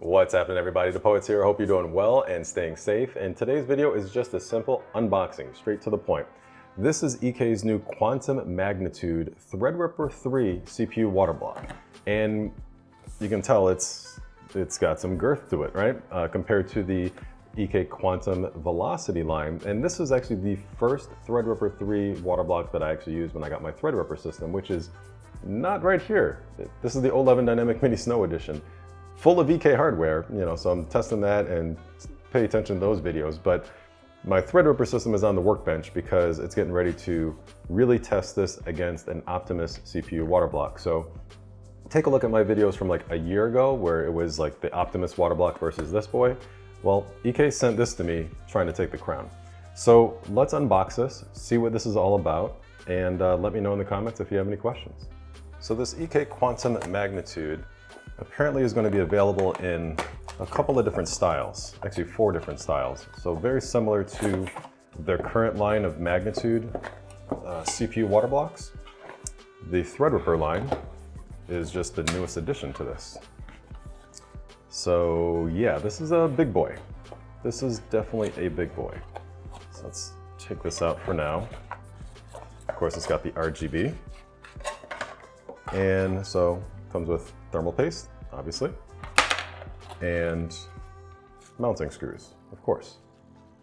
What's happening, everybody? The Poets here. I hope you're doing well and staying safe. And today's video is just a simple unboxing, straight to the point. This is EK's new Quantum Magnitude Threadripper 3 CPU Water Block. And you can tell it's got some girth to it, right? Compared to the EK Quantum Velocity line. And this is actually the first Threadripper 3 water block that I actually used when I got my Threadripper system, which is not right here. This is the 11 Dynamic Mini Snow Edition, full of EK hardware, so I'm testing that and pay attention to those videos. But my Threadripper system is on the workbench because it's getting ready to really test this against an Optimus CPU water block. So take a look at my videos from like a year ago where it was like the Optimus water block versus this boy. Well, EK sent this to me trying to take the crown. So let's unbox this, see what this is all about, and let me know in the comments if you have any questions. So this EK Quantum Magnitude apparently is going to be available in a couple of different styles, actually 4 different styles. So very similar to their current line of Magnitude CPU water blocks. The Threadripper line is just the newest addition to this. So yeah, this is a big boy. This is definitely a big boy. So let's take this out for now. Of course, it's got the RGB. And so comes with thermal paste, obviously, and mounting screws, of course.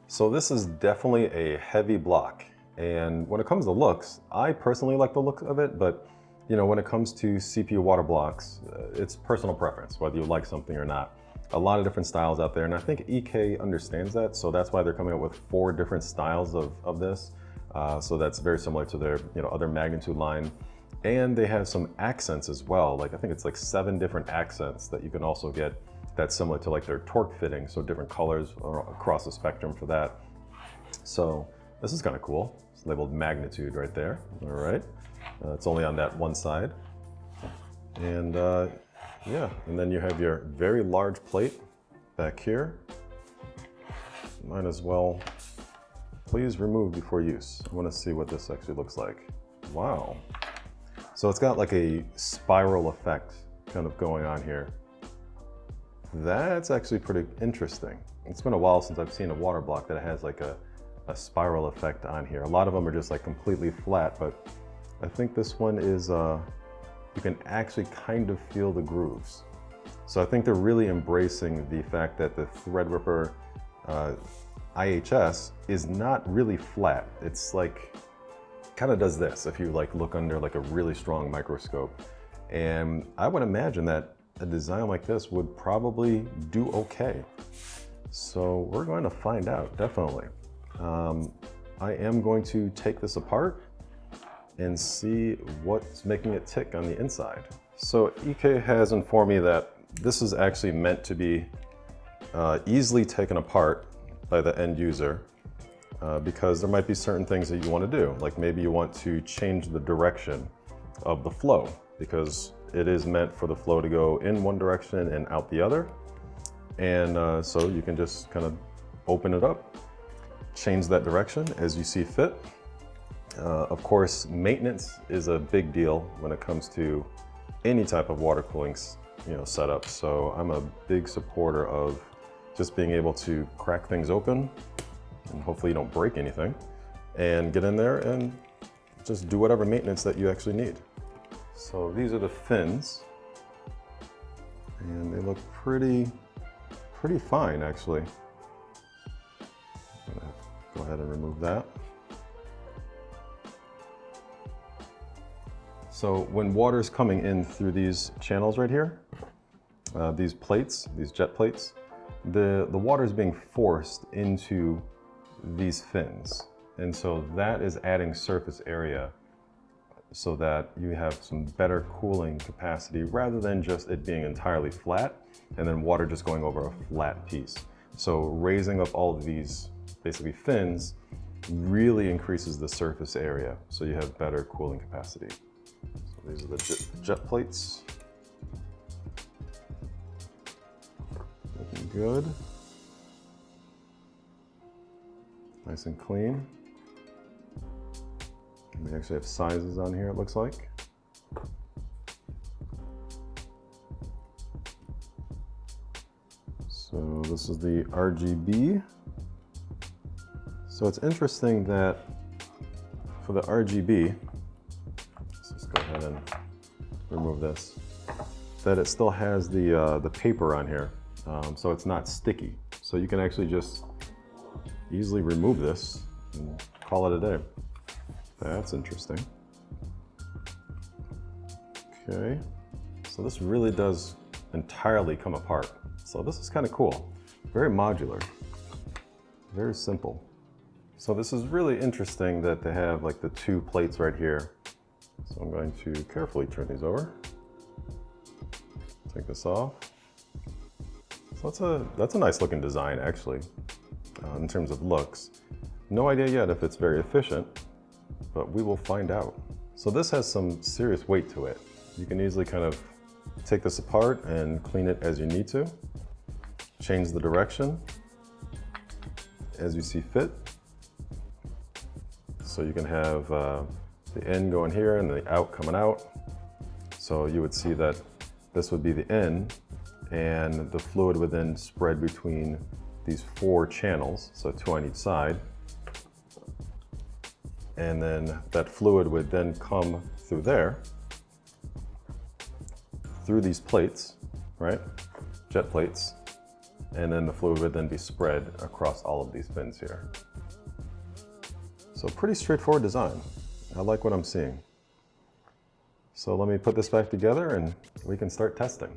So this is definitely a heavy block. And when it comes to looks, I personally like the look of it, but when it comes to CPU water blocks, it's personal preference, whether you like something or not. A lot of different styles out there, and I think EK understands that, so that's why they're coming up with 4 different styles of this. So that's very similar to their other Magnitude line. And they have some accents as well. Like I think it's like 7 different accents that you can also get that's similar to like their torque fitting. So different colors across the spectrum for that. So this is kind of cool. It's labeled Magnitude right there. All right. It's only on that one side. And yeah, and then you have your very large plate back here. Might as well, please remove before use. I want to see what this actually looks like. Wow. So it's got like a spiral effect kind of going on here. That's actually pretty interesting. It's been a while since I've seen a water block that has like a spiral effect on here. A lot of them are just like completely flat, but I think this one is, you can actually kind of feel the grooves. So I think they're really embracing the fact that the Threadripper IHS is not really flat. It's like, kind of does this if you like look under like a really strong microscope. And I would imagine that a design like this would probably do okay. So we're going to find out, definitely. I am going to take this apart and see what's making it tick on the inside. So EK has informed me that this is actually meant to be easily taken apart by the end user. Because there might be certain things that you want to do, like maybe you want to change the direction of the flow, because it is meant for the flow to go in one direction and out the other. And so you can just kind of open it up, change that direction as you see fit. Of course, maintenance is a big deal when it comes to any type of water cooling setup. So I'm a big supporter of just being able to crack things open, and hopefully you don't break anything, and get in there and just do whatever maintenance that you actually need. So these are the fins, and they look pretty fine actually. I'm gonna go ahead and remove that. So when water's coming in through these channels right here, these plates, these jet plates, the water is being forced into these fins, and so that is adding surface area so that you have some better cooling capacity rather than just it being entirely flat and then water just going over a flat piece. So raising up all of these basically fins really increases the surface area so you have better cooling capacity. So these are the jet plates. Looking good. Nice and clean. We actually have sizes on here, it looks like. So this is the RGB. So it's interesting that for the RGB, let's just go ahead and remove this, that it still has the paper on here, so it's not sticky. So you can actually just easily remove this and call it a day. That's interesting. Okay, so this really does entirely come apart. So this is kind of cool. Very modular, very simple. So this is really interesting that they have like the two plates right here. So I'm going to carefully turn these over. Take this off. So that's a nice looking design actually, in terms of looks. No idea yet if it's very efficient, but we will find out. So this has some serious weight to it. You can easily kind of take this apart and clean it as you need to. Change the direction as you see fit. So you can have the in going here and the out coming out. So you would see that this would be the in, and the fluid would then spread between these 4 channels, so 2 on each side. And then that fluid would then come through there, through these plates, right? Jet plates. And then the fluid would then be spread across all of these fins here. So pretty straightforward design. I like what I'm seeing. So let me put this back together and we can start testing.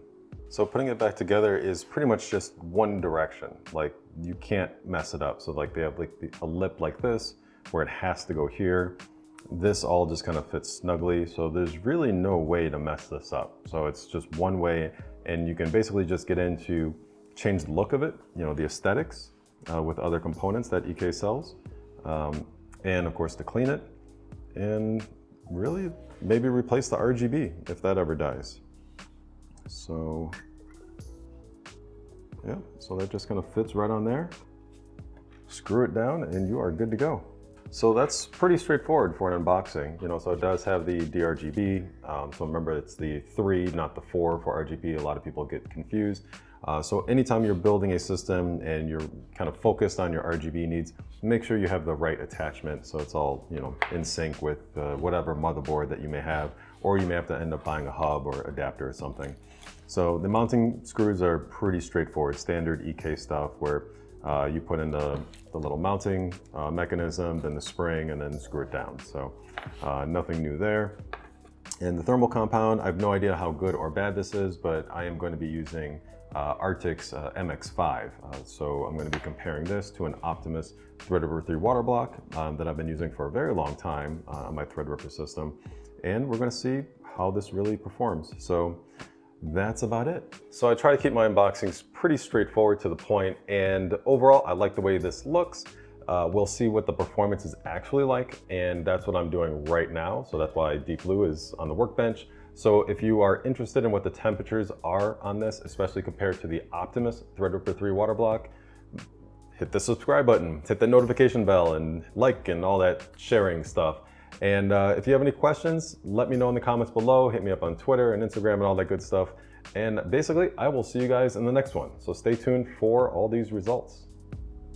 So putting it back together is pretty much just one direction. Like you can't mess it up. So like they have like a lip like this where it has to go here. This all just kind of fits snugly. So there's really no way to mess this up. So it's just one way, and you can basically just get into change the look of it, you know, the aesthetics with other components that EK sells. And of course to clean it and really maybe replace the RGB if that ever dies. So yeah, so that just kind of fits right on there. Screw it down and you are good to go. So that's pretty straightforward for an unboxing, you know, so it does have the D-RGB. So remember it's the 3, not the 4 for RGB. A lot of people get confused. So anytime you're building a system and you're kind of focused on your RGB needs, make sure you have the right attachment so it's all, you know, in sync with whatever motherboard that you may have, or you may have to end up buying a hub or adapter or something. So the mounting screws are pretty straightforward, standard EK stuff where you put in the little mounting mechanism, then the spring, and then screw it down. So nothing new there. And the thermal compound, I have no idea how good or bad this is, but I am going to be using Arctic's MX5. So I'm going to be comparing this to an Optimus Threadripper 3 Water Block that I've been using for a very long time on my Threadripper system. And we're going to see how this really performs. So that's about it. So I try to keep my unboxings pretty straightforward to the point, and overall I like the way this looks. We'll see what the performance is actually like, and that's what I'm doing right now. So that's why Deep Blue is on the workbench. So if you are interested in what the temperatures are on this, especially compared to the Optimus Threadripper 3 Water Block, hit the subscribe button, hit the notification bell, and like and all that sharing stuff. And if you have any questions, let me know in the comments below. Hit me up on Twitter and Instagram and all that good stuff. And basically, I will see you guys in the next one. So stay tuned for all these results.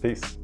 Peace.